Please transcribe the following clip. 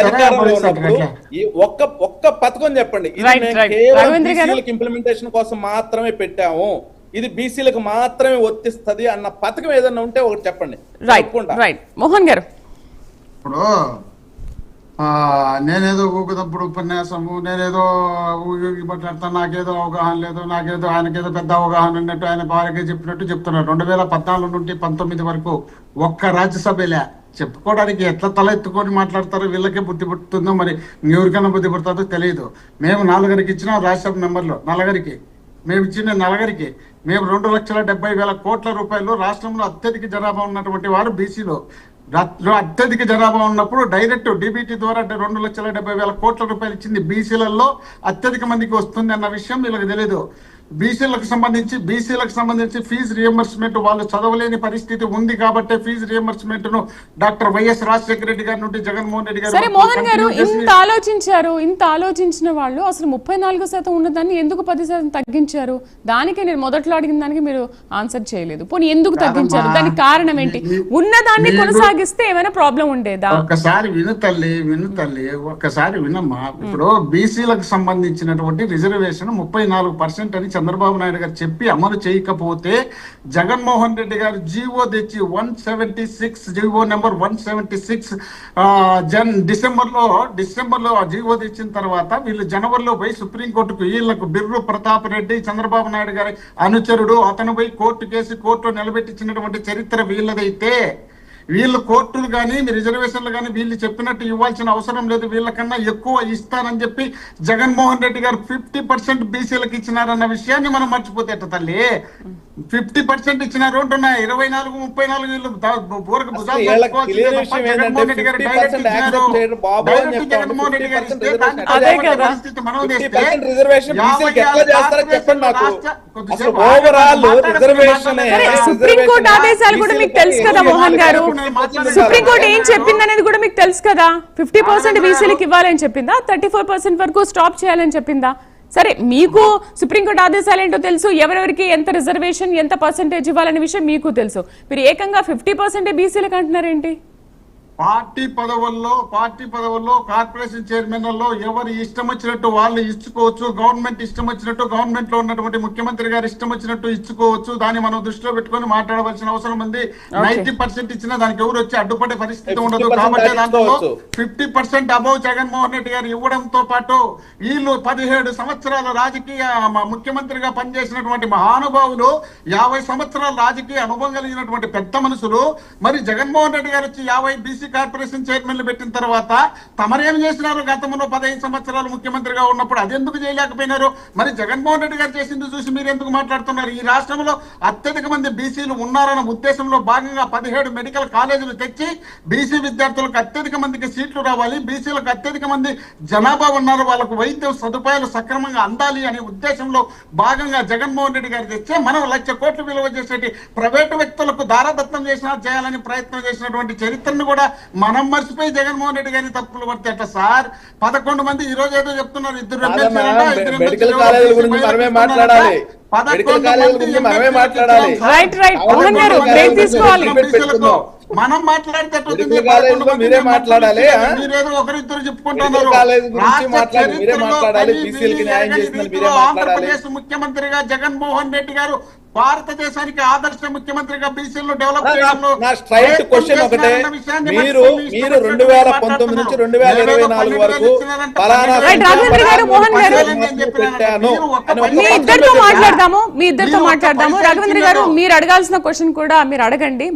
అధికారంలో ఉన్నప్పుడు ఈ ఒక్క పథకం చెప్పండి, ఇంప్లిమెంటేషన్ కోసం మాత్రమే పెట్టాము, ఇది బీసీలకు మాత్రమే వర్తిస్తది అన్న పథకం ఏదైనా ఉంటే ఒకటి చెప్పండి. మోహన్ గారు, ఇప్పుడు నేనేదో ఊగుదప్పుడు ఉపన్యాసము, నేనేదో మాట్లాడతాను, నాకేదో అవగాహన లేదు, నాకేదో ఆయనకేదో పెద్ద అవగాహన ఉన్నట్టు ఆయన భార్యగా చెప్పినట్టు చెప్తున్నారు. 2014 నుండి 19 వరకు ఒక్క రాజ్యసభలే చెప్పుకోవడానికి ఎట్లా తల ఎత్తుకొని మాట్లాడతారో వీళ్ళకే బుద్ధి పుట్టుతుందో మరి ఎవరికైనా బుద్ధి పుడుతుందో తెలియదు. మేము 4 ఇచ్చినాం రాజ్యసభ మెంబర్లు, 4 మేము ఇచ్చిన 4 మేము 2,70,000 కోట్ల రూపాయలు రాష్ట్రంలో అత్యధిక జనాభా ఉన్నటువంటి వారు బీసీలో. అత్యధిక జనాభా ఉన్నప్పుడు డైరెక్ట్ డిబిటీ ద్వారా 2,70,000 కోట్ల రూపాయలు ఇచ్చింది బీసీలలో అత్యధిక మందికి వస్తుంది అన్న విషయం వీళ్ళకి తెలియదు. బీసీలకు సంబంధించి ఫీజు రియంబర్స్మెంట్ వాళ్ళు చదవలేని పరిస్థితి ఉంది కాబట్టి ఫీజు రియంబర్స్మెంట్ ను డాక్టర్ వైఎస్ రాజశేఖర రెడ్డి గారి నుండి జగన్మోహన్ రెడ్డి గారు మోహన్ గారు ఇంత ఆలోచించిన వాళ్ళు అసలు 34% ఉన్నదాన్ని ఎందుకు 10% తగ్గించారు? దానికి నేను మొదట్లో అడిగిన దానికి మీరు ఆన్సర్ చేయలేదు. పోనీ ఎందుకు తగ్గించారు? దానికి కారణం ఏంటి? ఉన్నదాన్ని కొనసాగిస్తే ఏమైనా ప్రాబ్లం ఉండేదా? ఒక్కసారి విను తల్లి, ఒక్కసారి వినమ్మా. ఇప్పుడు బీసీలకు సంబంధించినటువంటి రిజర్వేషన్ 34% అని చంద్రబాబు నాయుడు గారు చెప్పి అమలు చేయకపోతే జగన్మోహన్ రెడ్డి గారు జీవో తెచ్చి 176 జీవో నెంబర్ 176 డిసెంబర్లో జీవో తెచ్చిన తర్వాత వీళ్ళు జనవరిలో పోయి సుప్రీంకోర్టుకు వీళ్లకు బిర్రు ప్రతాప్ రెడ్డి చంద్రబాబు నాయుడు గారి అనుచరుడు అతను పోయి కోర్టులో నిలబెట్టించినటువంటి చరిత్ర వీళ్ళదైతే వీళ్ళు కోర్టులు కానీ రిజర్వేషన్లు కానీ వీళ్ళు చెప్పినట్టు ఇవ్వాల్సిన అవసరం లేదు, వీళ్ళకన్నా ఎక్కువ ఇస్తానని చెప్పి జగన్మోహన్ రెడ్డి గారు 50% బీసీలకు ఇచ్చినారన్న విషయాన్ని మనం మర్చిపోతే ఎట్ట తల్లి? 50% ఇచ్చినారు అంటున్నా. 24-34 వీళ్ళు జగన్మోహన్ రెడ్డి గారు డైరెక్ట్ ఇచ్చినారు. జగన్మోహన్ రెడ్డి గారు ఇస్తే పరిస్థితి మనం సుప్రీంకోర్టు ఆదేశాలు కూడా మీకు తెలుసు కదా మోహన్ గారు. సుప్రీంకోర్టు ఏం చెప్పింది అనేది కూడా మీకు తెలుసు కదా. 50% బీసీలకు ఇవ్వాలని చెప్పిందా? 34% వరకు స్టాప్ చేయాలని చెప్పిందా? సరే, మీకు సుప్రీంకోర్టు ఆదేశాలు ఏంటో తెలుసు, ఎవరెవరికి ఎంత రిజర్వేషన్ ఎంత పర్సెంటేజ్ ఇవ్వాలనే విషయం మీకు తెలుసు. మీరు ఏకంగా 50% బీసీలకు అంటున్నారేంటి? పార్టీ పదవుల్లో కార్పొరేషన్ చైర్మన్లలో ఎవరు ఇష్టం వచ్చినట్టు వాళ్ళు ఇచ్చుకోవచ్చు. గవర్నమెంట్ ఇష్టం వచ్చినట్టు, గవర్నమెంట్ లో ఉన్నటువంటి ముఖ్యమంత్రి గారు ఇష్టం వచ్చినట్టు ఇచ్చుకోవచ్చు. దాన్ని మనం దృష్టిలో పెట్టుకొని మాట్లాడవలసిన అవసరం ఉంది. 90% ఇచ్చినా దానికి ఎవరు వచ్చి అడ్డుపడే పరిస్థితి ఉండదు. కాబట్టి దాంట్లో 50% అబౌవ్ జగన్మోహన్ రెడ్డి గారు ఇవ్వడంతో పాటు వీళ్ళు 17 సంవత్సరాల రాజకీయ ముఖ్యమంత్రిగా పనిచేసినటువంటి మహానుభావులు, 50 సంవత్సరాల రాజకీయ అనుభవం కలిగినటువంటి పెద్ద మనుషులు, మరి జగన్మోహన్ రెడ్డి గారు వచ్చి 50 బీసీ కార్పొరేషన్ చైర్మన్లు పెట్టిన తర్వాత తమరేం చేసినారు? గతంలో 15 సంవత్సరాలు ముఖ్యమంత్రిగా ఉన్నప్పుడు అది ఎందుకు చేయలేకపోయినారు? మరి జగన్మోహన్ రెడ్డి గారు చేసింది చూసి మీరు ఎందుకు మాట్లాడుతున్నారు? ఈ రాష్ట్రంలో అత్యధిక మంది బీసీలు ఉన్నారన్న ఉద్దేశంలో భాగంగా 17 మెడికల్ కాలేజీలు తెచ్చి బీసీ విద్యార్థులకు అత్యధిక మందికి సీట్లు రావాలి, బీసీలకు అత్యధిక మంది జనాభా ఉన్నారు, వాళ్ళకు వైద్య సదుపాయాలు సక్రమంగా అందాలి అనే ఉద్దేశంలో భాగంగా జగన్మోహన్ రెడ్డి గారు తెచ్చే మనం 1,00,000 కోట్లు విలువ చేసేటి ప్రైవేటు వ్యక్తులకు దారాదత్తం చేయాలని ప్రయత్నం చేసినటువంటి చరిత్రను కూడా మనం మర్చిపోయి జగన్మోహన్ రెడ్డి గారిని తప్పులు పడితే ఎట్లా సార్? 11 మంది ఈ రోజు ఏదో చెప్తున్నారు, 2 మనం మాట్లాడితే మీరే మాట్లాడాలి. మీరేదో ఒకరిద్దరు చెప్పుకుంటున్నారు. ఆంధ్రప్రదేశ్ ముఖ్యమంత్రిగా జగన్మోహన్ రెడ్డి గారు భారతదేశానికి ఆదర్శ ముఖ్యమంత్రిగా బీసీలను డెవలప్ చేయడంలో నా స్ట్రైట్ క్వశ్చన్ ఒకటే, మీరు 2019 నుంచి 2024 వరకు మీ ఇద్దరితో మాట్లాడదాము. రాఘవేంద్ర గారు, మీరు అడగాల్సిన క్వశ్చన్ కూడా మీరు అడగండి.